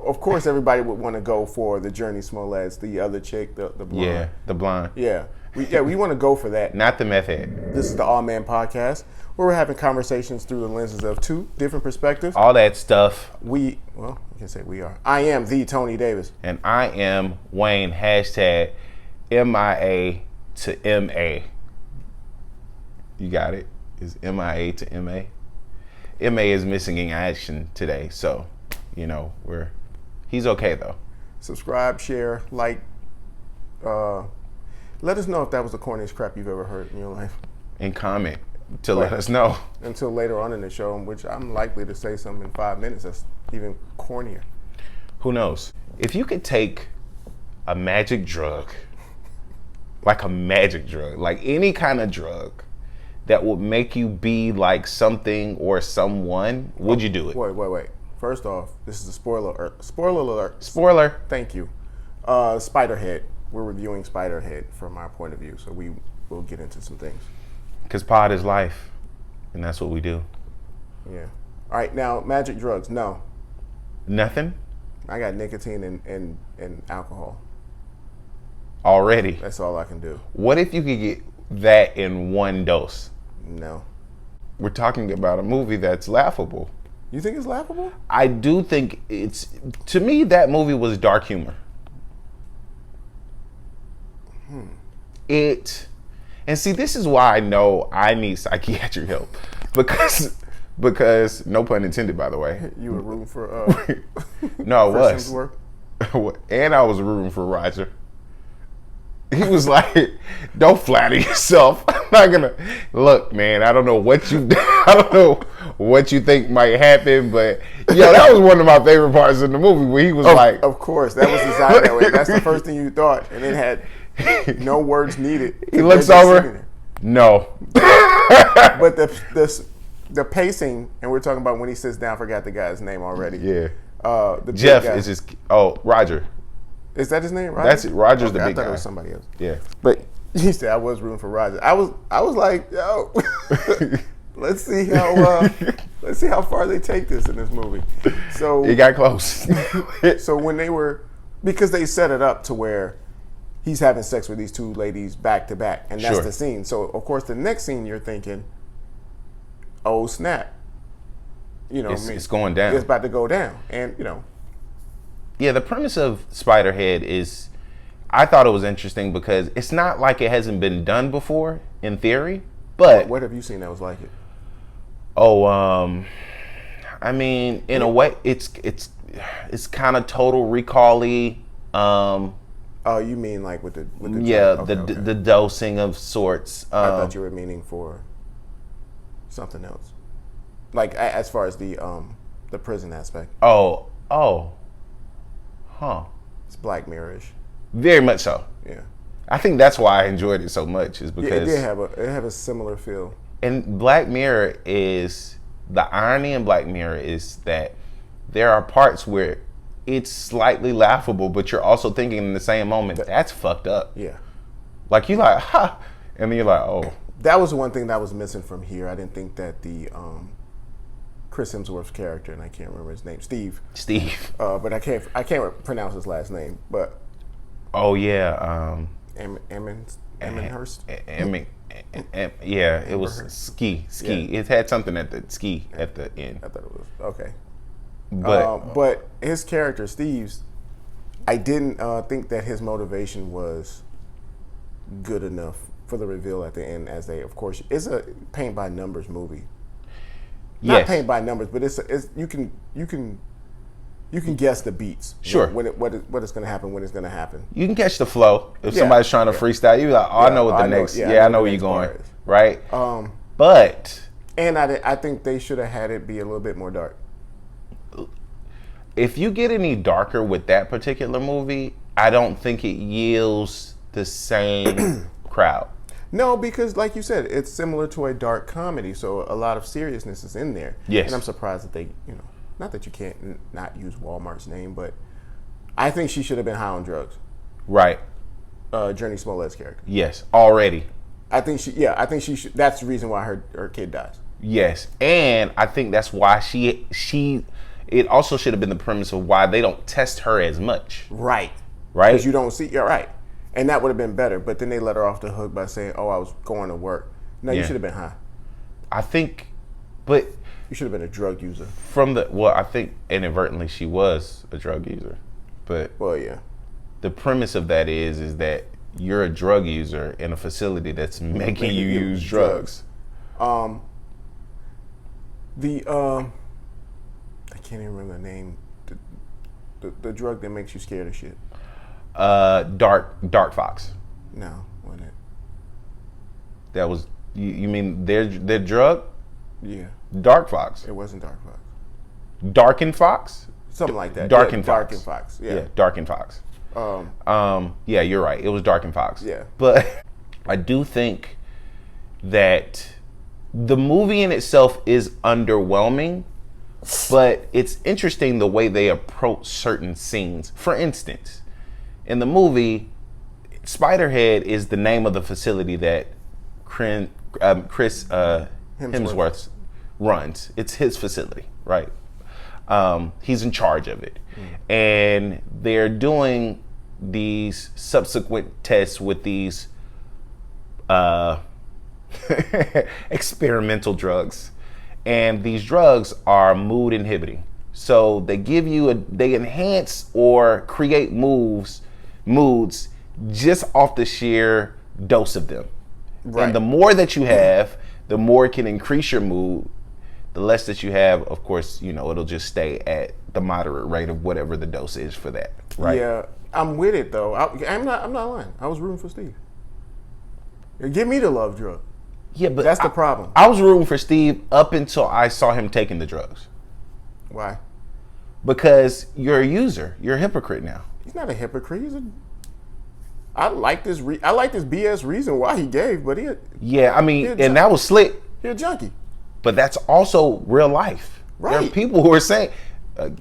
of course, everybody would want to go for the Jurnee Smollett, the other chick, the blonde. Yeah, the blonde. Yeah. We want to go for that. Not the meth head. This is the Aweman podcast, where we're having conversations through the lenses of two different perspectives. All that stuff. We can say we are. I am the Tony Davis. And I am Wayne, hashtag MIA to MA. You got it? Is MIA to MA? MA is missing in action today, so, he's okay though. Subscribe, share, like, let us know if that was the corniest crap you've ever heard in your life. And comment to let us know. Until later on in the show, in which I'm likely to say something in 5 minutes that's even cornier. Who knows? If you could take a magic drug, like any kind of drug, that would make you be like something or someone, would you do it? Wait. First off, this is a spoiler alert. Spoiler. Thank you. Spiderhead. We're reviewing Spiderhead from our point of view, so we will get into some things. Because pod is life, and that's what we do. Yeah. All right, now, magic drugs. No. Nothing? I got nicotine and alcohol. Already? That's all I can do. What if you could get that in one dose? No. We're talking about a movie that's laughable. You think it's laughable? I do think to me, that movie was dark humor. And see, this is why I know I need psychiatric help. Because no pun intended, by the way. You were rooting for no, I Chris was. Hemsworth? And I was rooting for Roger. He was like, don't flatter yourself. I'm not gonna look, man, I don't know what you think might happen, but that was one of my favorite parts of the movie where he was like, of course, that was designed that way. That's the first thing you thought, and it had no words needed. He looks over. No. But the pacing, and we're talking about when he sits down, I forgot the guy's name already. Yeah. The Jeff guy. is just Roger. Is that his name, Roger? That's it. Roger's the I big thought guy. It was somebody else. Yeah. But he said I was rooting for Roger. I was like, yo, let's see how far they take this in this movie. So it got close. So because they set it up to where he's having sex with these two ladies back to back, and that's the scene. So of course the next scene you're thinking, oh snap, it's going down. It's about to go down, and Yeah, the premise of Spiderhead is, I thought it was interesting because it's not like it hasn't been done before in theory, but what have you seen that was like it? I mean, in a way, it's kind of Total Recall-y. Oh, you mean like with the the dosing of sorts. I thought you were meaning for something else, like as far as the prison aspect. It's Black Mirror-ish. Very much so. Yeah. I think that's why I enjoyed it so much, is because it did have a similar feel. And Black Mirror the irony in Black Mirror is that there are parts where it's slightly laughable, but you're also thinking in the same moment, that's fucked up. Yeah. Like you're like, ha, and then you're like, oh. That was one thing that was missing from here. I didn't think that the Chris Hemsworth's character, and I can't remember his name, Steve. But I can't pronounce his last name. But oh yeah, Emmenhurst. Yeah, it was ski. Yeah. It had something at the ski at the end. I thought it was okay. But his character, Steve's, I didn't think that his motivation was good enough for the reveal at the end. As of course, it's a paint by numbers movie. Not paint by numbers, but it's you can guess the beats. Sure. What is going to happen when it's going to happen. You can catch the flow. If somebody's trying to freestyle, you're like, I know what the next. I know where you're going. Right. But I think they should have had it be a little bit more dark. If you get any darker with that particular movie, I don't think it yields the same crowd. No, because like you said, it's similar to a dark comedy, so a lot of seriousness is in there. Yes. And I'm surprised that they, not that you can't not use Walmart's name, but I think she should have been high on drugs. Right. Jurnee Smollett's character. Yes, already. I think she should. That's the reason why her kid dies. Yes, and I think that's why she it also should have been the premise of why they don't test her as much. Right. Right? Because you don't see, you're right. And that would have been better. But then they let her off the hook by saying, oh, I was going to work. No, you should have been high. I think, but. You should have been a drug user. I think inadvertently she was a drug user. But. Well, yeah. The premise of that is that you're a drug user in a facility that's making you use drugs. I can't even remember the name. The drug that makes you scared of shit. Dark Fox. No, wasn't it? That was you mean their drug? Yeah. Dark Fox. It wasn't Dark Fox. Darkened Fox? Something like that. Darkened Fox. Darkened Fox. Yeah. Yeah, Darkened Fox. Yeah, you're right. It was Darkened Fox. Yeah. But I do think that the movie in itself is underwhelming, but it's interesting the way they approach certain scenes. For instance, in the movie, Spiderhead is the name of the facility that Chris Hemsworth runs. It's his facility, right? He's in charge of it. And they're doing these subsequent tests with these experimental drugs. And these drugs are mood inhibiting. So they they enhance or create moods just off the sheer dose of them. Right. And the more that you have, the more it can increase your mood. The less that you have, of course, it'll just stay at the moderate rate of whatever the dose is for that. Right? Yeah, I'm with it though. I'm not lying. I was rooting for Steve. Give me the love drug. Yeah, but that's the problem. I was rooting for Steve up until I saw him taking the drugs. Why? Because you're a user. You're a hypocrite now. He's not a hypocrite. I like this BS reason why he gave, but that was slick. He's a junkie. But that's also real life. Right. There are people who are saying,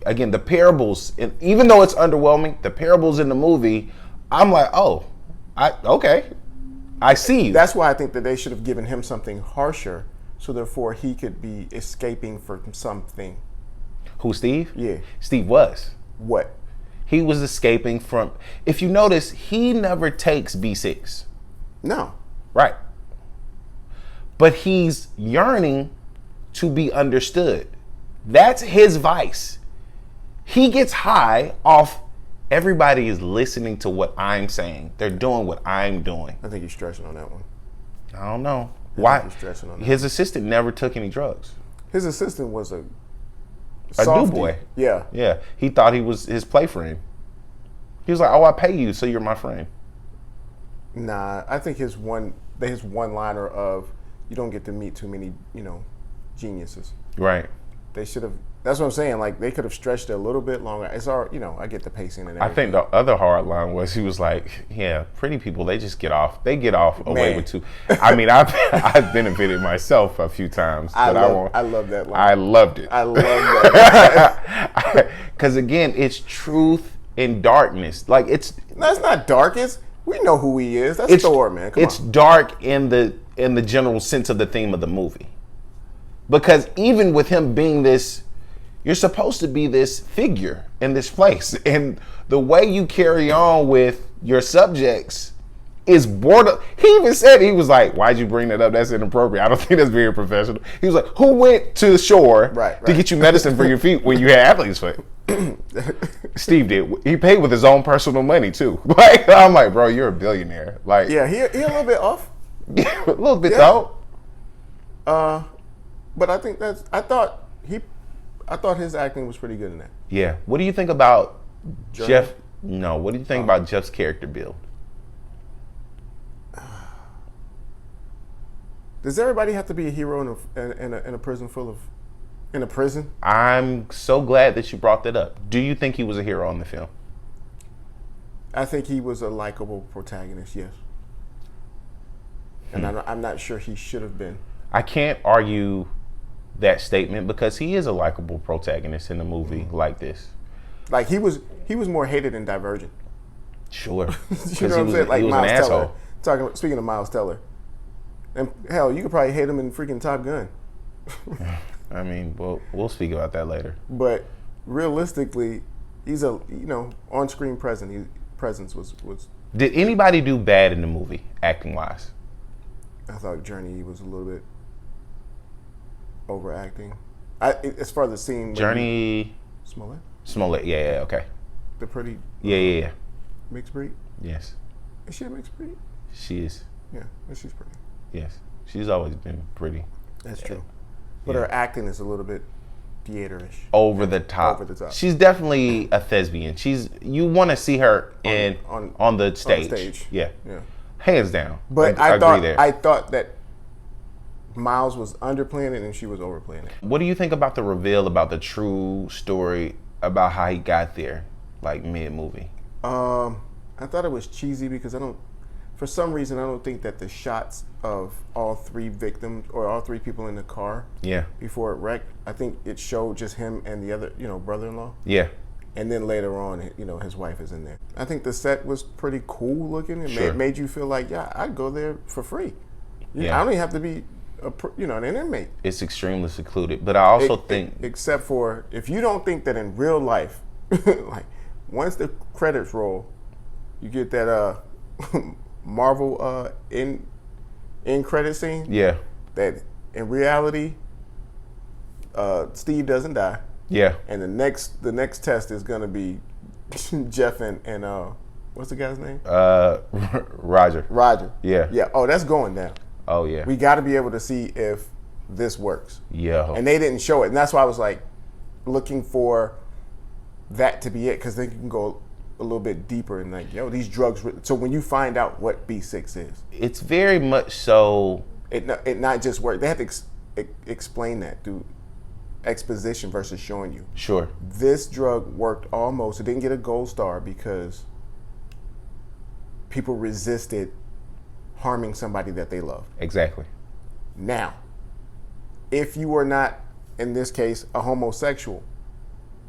again, the parables, and even though it's underwhelming, the parables in the movie, I'm like, okay, I see you. That's why I think that they should have given him something harsher, so therefore he could be escaping from something. Who, Steve? Yeah. Steve was. What? He was escaping from, if you notice, he never takes B6. No. Right. But he's yearning to be understood. That's his vice. He gets high off everybody is listening to what I'm saying. They're doing what I'm doing. I think you're stressing on that one. I don't know. Why? You're stressing on that. His assistant never took any drugs. His assistant was a new boy. Yeah. Yeah. He thought he was his play friend. He was like, I pay you, so you're my friend. Nah, I think his one-liner of, you don't get to meet too many, geniuses. Right. They should have. That's what I'm saying. Like, they could have stretched it a little bit longer. It's all, I get the pacing and everything. I think the other hard line was he was like, yeah, pretty people, they just get off. They get off away with two. I mean, I've benefited myself a few times. I love that line. I loved it. I love that. Because again, it's truth in darkness. Like that's not dark. We know who he is. That's Thor, man. Come it's on. Dark in the general sense of the theme of the movie. Because even with him being this, you're supposed to be this figure in this place. And the way you carry on with your subjects is border. He even said, he was like, why'd you bring that up? That's inappropriate. I don't think that's very professional. He was like, who went to the shore to get you medicine for your feet when you had athlete's foot? Steve did. He paid with his own personal money too. Like, I'm like, bro, you're a billionaire. Like, yeah, he a little bit off. Yeah, a little bit though. But I think I thought his acting was pretty good in that. Yeah. What do you think about Jurnee? Jeff? No. What do you think about Jeff's character build? Does everybody have to be a hero in a prison full of? In a prison? I'm so glad that you brought that up. Do you think he was a hero in the film? I think he was a likable protagonist. Yes. And I'm not sure he should have been. I can't argue that statement because he is a likable protagonist in a movie like this. Like he was more hated in Divergent. Sure. You know what I'm saying? Like he was Miles an asshole. Teller. Speaking of Miles Teller, and hell, you could probably hate him in freaking Top Gun. I mean, we'll speak about that later. But realistically, he's a on-screen presence was. Did anybody do bad in the movie, acting wise? I thought Jurnee was a little bit overacting. As far as the scene, Jurnee Smollett, yeah, okay. The pretty, yeah. mixed breed. Yes, Is she a mixed breed? she is. Yeah, she's pretty. Yes, she's always been pretty. That's true. But her acting is a little bit theaterish. Over the top. She's definitely a thespian. You want to see her on the stage. Yeah. Hands down. But I agree there. I thought that Miles was underplaying it and she was overplaying it. What do you think about the reveal about the true story about how he got there, like mid-movie? I thought it was cheesy because for some reason, I don't think that the shots of all three victims or all three people in the car before it wrecked, I think it showed just him and the other, brother-in-law. Yeah. And then later on, his wife is in there. I think the set was pretty cool looking. It made you feel like, I'd go there for free. I don't even have to be, an inmate. It's extremely secluded. But I also think... Except for, if you don't think that in real life, like, once the credits roll, you get that Marvel in credit scene. Yeah. That in reality, Steve doesn't die. Yeah. And the next test is gonna be Jeff and what's the guy's name? Roger. Roger. Yeah. Yeah. Oh, that's going down. Oh yeah. We got to be able to see if this works. Yeah. And they didn't show it, and that's why I was like looking for that to be it, because they can go a little bit deeper and like, these drugs. So when you find out what B6 is, it's very much so. It not just work. They have to explain that through exposition versus showing you. Sure. This drug worked almost. It didn't get a gold star because people resisted harming somebody that they love. Exactly. Now, if you were not, in this case, a homosexual,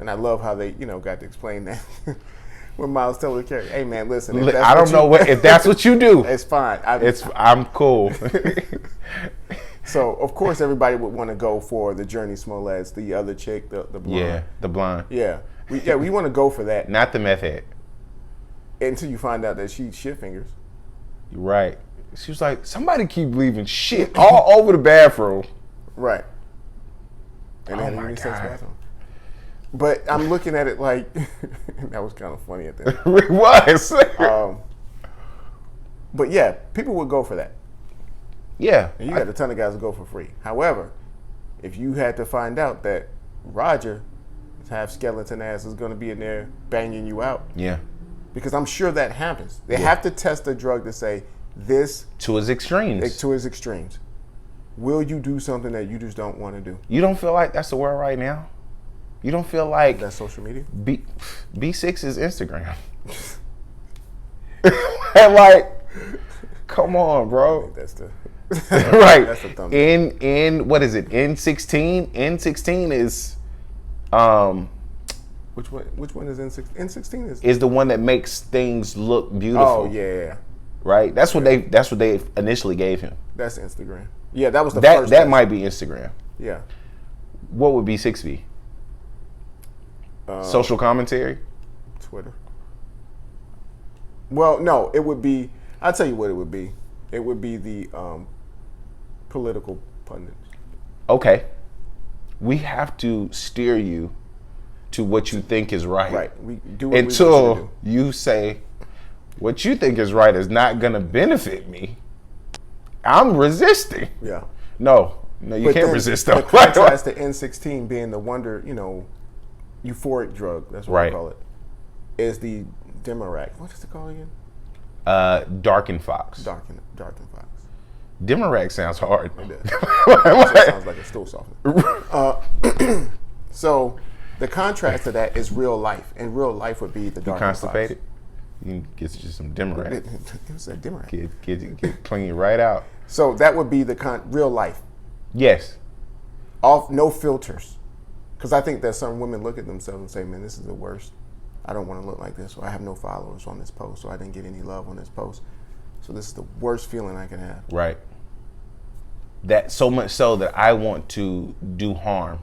and I love how they, got to explain that. When Miles tells the character, "Hey man, listen, I don't know if that's what you do. It's fine. I'm cool." So of course everybody would want to go for the Jurnee Smollett's, the other chick, the blonde. Yeah, the blonde. Yeah, we want to go for that. Not the meth head. Until you find out that she shit fingers. You're right. She was like, somebody keep leaving shit all over the bathroom. Right. And then unisex bathroom. But I'm looking at it like that was kind of funny at that. It was. But yeah, people would go for that. Yeah. And you got a ton of guys who go for free. However, if you had to find out that Roger, half skeleton ass, is going to be in there banging you out. Yeah. Because I'm sure that happens. They have to test the drug to say this to his extremes. To his extremes. Will you do something that you just don't want to do? You don't feel like that's the world right now? You don't feel like that's social media? B6 is Instagram. Like, come on, bro. I think that's the right. That's the thumbs in what is it? N16. N16 is Which one is N16? N16 is the one that makes things look beautiful. Oh yeah. Right. That's what they initially gave him. That's Instagram. Yeah, that was the first. That might be Instagram. Yeah. What would B6 be? Social commentary? Twitter. Well, no, it would be. I'll tell you what it would be. It would be the political pundits. Okay. We have to steer you to what you think is right. Right. We do what until you say what you think is right is not going to benefit me. I'm resisting. Yeah. No, you can't resist though. The contrast to N16 being the wonder, euphoric drug, that's what I call it, is the Demarac. What is it called again? Darken Fox. Darken Fox. Demarac sounds hard. It does. It sounds like a stool softener. So the contrast to that is real life, and real life would be the Darken Fox. Constipated? You can get you some Demarac. It was a Demarac. Get clean you right out. So that would be the real life. Yes. No filters. Because I think that some women look at themselves and say, man, this is the worst. I don't want to look like this, or I have no followers on this post, or I didn't get any love on this post. So this is the worst feeling I can have. Right. That so much so that I want to do harm.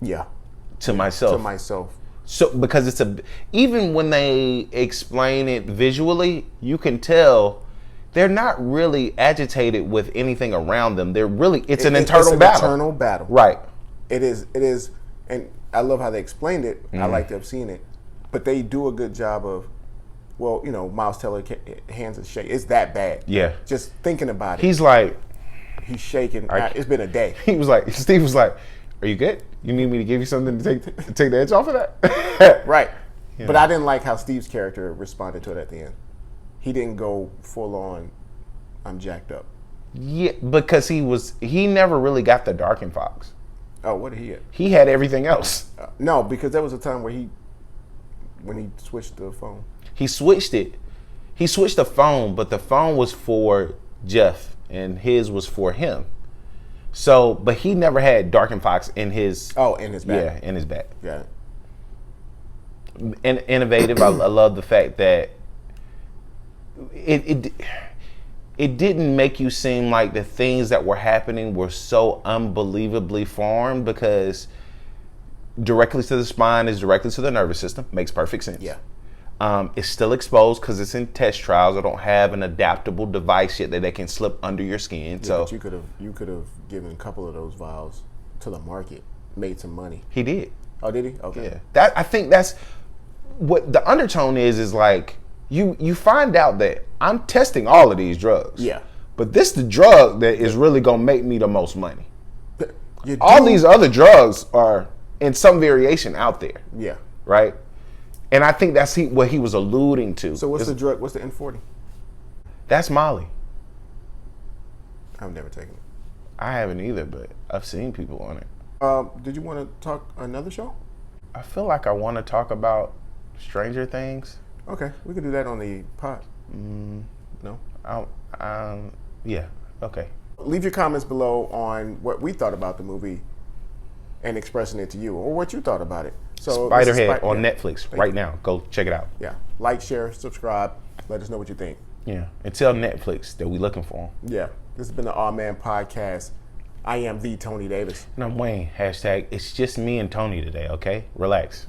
Yeah. to myself. To myself. So because even when they explain it visually, you can tell they're not really agitated with anything around them. They're really it's an internal battle. Internal battle. Right. It is, and I love how they explained it. I like to have seen it, but they do a good job of, well, you know, Miles Teller hands are shaking. It's that bad. Yeah. Just thinking about it. He's like, he's shaking. It's been a day. He was like, Steve was like, "Are you good? You need me to give you something to take the edge off of that?" Right. Yeah. But I didn't like how Steve's character responded to it at the end. He didn't go full on, I'm jacked up. Yeah, because he never really got the Darkin Fox. Oh, what did he get? He had everything else. No, because there was a time when he switched the phone. He switched it. He switched the phone, but the phone was for Jeff and his was for him. So, but he never had Darkin Fox in his. Oh, in his bag. Yeah, in his bag. Yeah. And innovative. I love the fact that it didn't make you seem like the things that were happening were so unbelievably formed, because directly to the spine is directly to the nervous system. Makes perfect sense. Yeah. It's still exposed because it's in test trials. I don't have an adaptable device yet that they can slip under your skin. Yeah, so but you could have given a couple of those vials to the market, made some money. He did. Oh, did he? Okay. Yeah. I think that's what the undertone is like you find out that I'm testing all of these drugs. Yeah. But this the drug that is really gonna make me the most money. All these other drugs are in some variation out there. Yeah. Right? And I think that's what he was alluding to. So what's the drug? What's the N40? That's Molly. I've never taken it. I haven't either, but I've seen people on it. Did you want to talk another show? I feel like I want to talk about Stranger Things. Okay, we could do that on the pod. No? Yeah, okay. Leave your comments below on what we thought about the movie and expressing it to you, or what you thought about it. So Spiderhead on Netflix right now. Go check it out. Yeah. Like, share, subscribe. Let us know what you think. Yeah. And tell Netflix that we looking for them. Yeah. This has been the Aweman Podcast. I am the Tony Davis. And I'm Wayne. # it's just me and Tony today, okay? Relax.